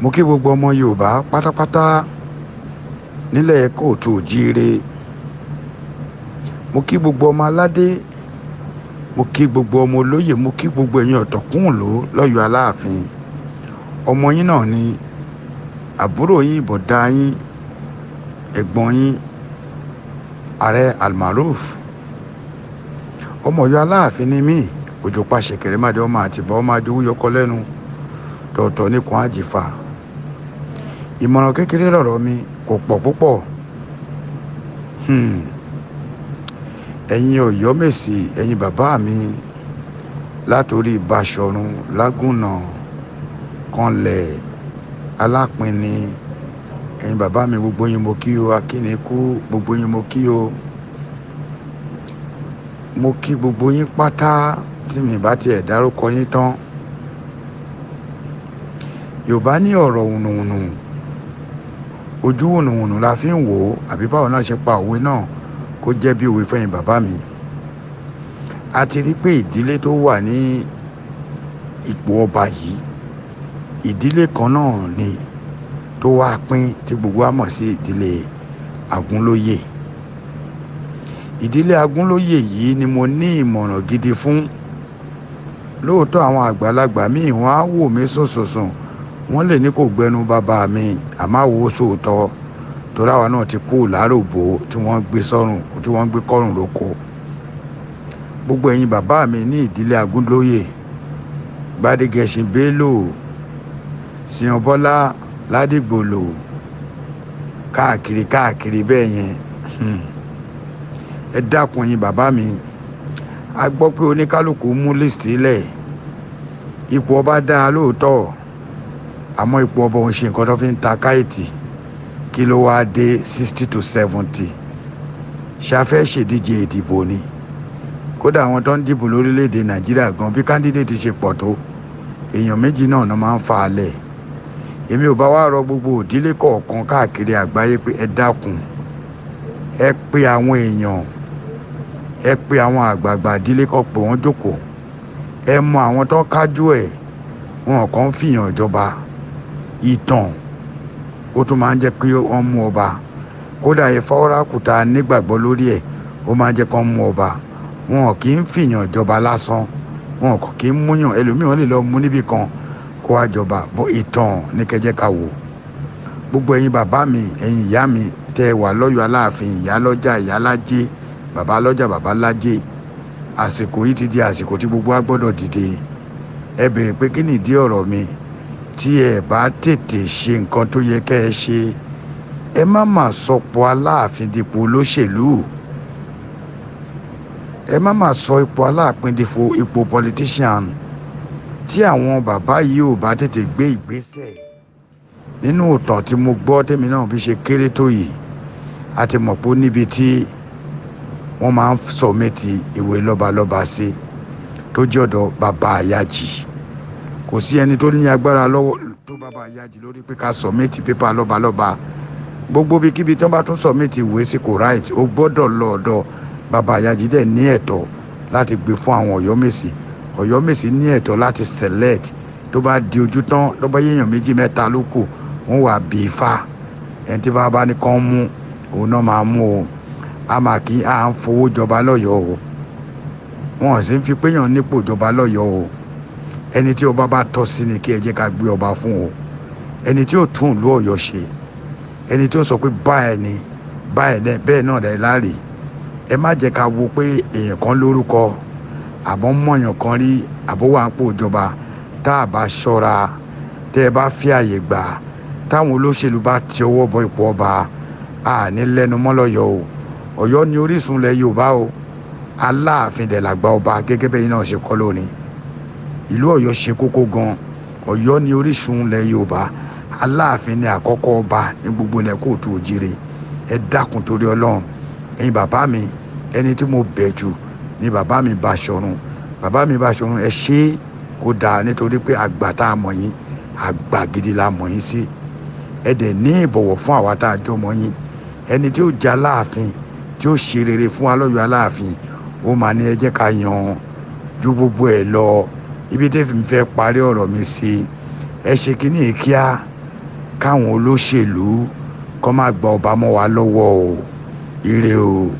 mo kí gbogbo ọmọ Yorùbá pátápátá nílẹ̀ kóòtù òjíire, mo kí gbogbo ọmọ aládé, mo kí gbogbo ọmọ olóyè, mo kí gbogbo ẹ̀yin ọ̀tọ̀kùnlú lọ́yọ̀ọ́ Aláàfin. ọmọ yín náà ni, àbúrò yín, bọ̀dá yín, ẹ̀gbọ́n yín, ààrẹ almaroof. ọmọ Ọ̀yọ́ Aláàfin ni mí, òjò pa ṣẹ̀kẹ̀rẹ̀ máde ọmọ àtìbá ọmọ adówó yọkọ lẹ́nu, tọ̀ọ̀tọ̀ nìkan àjìfà. ìmọ̀ràn kékeré lọ̀rọ̀ mi, kò pọ̀ púpọ̀. ẹ̀yin Ọ̀yọ́mèsì, ẹ̀yin bàbá mi látòrí Báṣọ̀run, Lágúnná, Kànlẹ̀, Alápinni, ẹ̀yin bàbá mi gbogbo yín mo kí o. Akínikú gbogbo yín mo kí o. mo kí gbogbo yín pátá tí mi bá tiẹ̀ dárúkọ yín tán. Yorùbá ní ọ̀rọ̀ wùnùwùnù, ojú wùnùwùnù la fi ń wò ó, àbí báwo náà ṣe pa òwe náà kó jẹ́ bí òwe fẹ́yìn bàbá mi. a ti rí pé ìdílé tó wà ní ipò ọba yìí, ìdílé kan náà ni tó wá pín tí gbogbo wa mọ̀ sí ìdílé Agúnlóyè. ìdílé Agúnlóyè yìí ni mo ní ìmọ̀ràn gidi fún. lóòótọ́ àwọn àgbàlagbà míì wọ́n á wò mí sùnsùnsùn, wọ́n lè ní kò gbẹnu bàbá mi, àmọ́ wo sóòótọ́ torí àwa náà ti kú láròbó tí wọ́n gbé sọ́rùn, tí wọ́n gbé kọ́rùn lóko. gbogbo ẹ̀yin bàbá mi ní ìdílé Agúnlóyè, Gbádégẹṣin Bello, Ṣìyànbọ́lá, Ládìgbòlò, káàkiri bẹ́ẹ̀ yẹn. ẹ dákun ẹ̀yin bàbá mi, a gbọ́ pé oníkálukú mú lísìtì lẹ̀. ipò ọba dáa lóòótọ́, àmọ́ ipò ọba òun ṣe nǹkan tó fi ń ta káyìtì. kí ló wáá dé 60 to 70? ṣàfẹ́ ṣèdíje ìdìbò ni. kódà àwọn tó ń dìbò lórílẹ̀‐èdè Nàìjíríà gan, bí kándídéètì ṣe pọ̀ tó, èèyàn méjì náà máa ń fa alẹ̀. èmi ò bá wá rọ gbogbo ìdílé kọ̀ọ̀kan káàkiri àgbáyé pé ẹ dákun, ẹ pe àwọn èèyàn, ẹ pe àwọn àgbààgbà ìdílé kan, pé wọ́n jókòó. ẹ mọ àwọn tó kájú ẹ̀, wọn kàn ń fìyàn ìjọba. ìtàn ó tún máa ń jẹ́ pé wọ́n mú ọba. kódà Ifá Ọ̀rákùtà nígbàgbọ́ lórí ẹ̀, ó máa ń jẹ́ kó mú ọba. wọn kì í fìyàn ìjọba lásán, wọn kì í múyàn. ẹlòmíràn lè lọ mú níbì kan kó wá jọba, bọ́ ìtàn ní kẹjẹ́ ká wò. gbogbo ẹ̀yin bàbá mi, ẹ̀yin ìyá mi tẹ́ wà lọ́yọ̀ọ́ Aláàfin, ìyá lọ́jà, ìyá lájé, bàbá lọ́jà, bàbá lájé, àsìkò yìí ti di àsìkò tí gbogbo wa gbọ́dọ̀ dìde. ẹ béèrè pé kí nìdí ọ̀rọ̀ mi. tí ẹ bá tètè ṣe nǹkan tó yẹ kẹ́ ẹ ṣe, ẹ má mà sọpọ̀ Aláàfin dipò olóṣèlú. ẹ má mà sọ ipò Aláàfin dipò ipò politician. tí àwọn bàbá yìí ò bá tètè gbé ìgbésẹ̀, nínú ìtàn tí mo gbọ́ tèmi náà fi ṣe kéré tó yìí, a ti mọ̀ pé níbi tí wọ́n máa ń sọ̀mẹ́tì ìwé lọ́balọ́ba sí, tó jẹ́ ọ̀dọ̀ bàbá Àyájì. kò sí ẹni tó ní agbára lọ́wọ́ tó bàbá Àyájì lórí pé ká sọ̀mẹ́tì pépà lọ́balọ́ba. gbogbo ibikíbi tí wọ́n bá tún sọ̀mẹ́tì ìwé sí kò right, ó gbọ́dọ̀ lọ ọ̀dọ̀ bàbá Àyájì. dẹ̀ ní ẹ̀tọ́ láti gbé fún àwọn Ọ̀yọ́mèsì. Ọ̀yọ́mèsì ní ẹ̀tọ́ láti select. tó bá di ojú tán, tó bá yéèyàn méjì mẹ́ta ló kù, wọ́n wà bí Ifá. ẹni tí bàbá ní kán mú, òun náà máa mú o. a máa kí à ń fowó jọba lọ́yọ̀ọ́ o. wọn sì ń fi péyàn nípò jọba lọ́yọ̀ọ́ o. ẹni tí ọba bá tọ́ sí ni kí ẹ jẹ́ ká gbé ọba fún o. ẹni tí ó tún ìlú Ọ̀yọ́ ṣe, ẹni tí ó sọ pé báyìí ni báyìí bẹ́ẹ̀ náà rẹ̀ láre. ẹ má jẹ́ ká wo pé èèyàn kan lórúkọ, àbọ̀ mọ̀yàn kan rí, àbọ̀ wà ń pò jọba. tá a bá ṣọ́ra, tẹ́ ẹ bá fi àyè gbà, táwọn olóṣèlú bá ti ọwọ́ bọ ipò ọba, a ní lẹ́nu mọ́ lọ́yọ̀ọ́ o. Ọ̀yọ́ ni orísun ilẹ̀ Yorùbá o. Aláàfin dẹ̀ làgbà ọba, gẹ́gẹ́ bẹ́ẹ̀ náà ṣe kọ́ lónìí. ìlú Ọ̀yọ́ ṣe kókó gan. Ọ̀yọ́ ni orísun ilẹ̀ Yorùbá. Aláàfin ni àkọ́kọ́ ọba ní gbogbo ilẹ̀ kóòtù òjìire. ẹ dákun torí Ọlọ́run, ẹ̀yin bàbá mi, ẹni tí mo bẹ̀ jù ni bàbá mi Báṣọ̀run. bàbá mi Báṣọ̀run, ẹ ṣe é kó dáa, nítorí pé àgbà tá a mọ̀ yín, àgbà gidi la mọ̀ yín sí. ẹ dẹ̀ ní ìbọ̀wọ̀ fún àwa tá a jọ mọ̀ yín. ẹni tí ó jẹ́ Aláàfin, tí ó ṣe rere fún wa lọ́yọ̀ọ́ Aláàfin, ó máa ní ẹ jẹ́ ká yan ju gbogbo ẹ̀ lọ ibi tẹ́ fi fẹ́ parí ọ̀rọ̀ mi sí ẹ ṣe kínní kíá káwọn olóṣèlú kọ́ má gba ọba mọ́ wa lọ́wọ́ o ire o.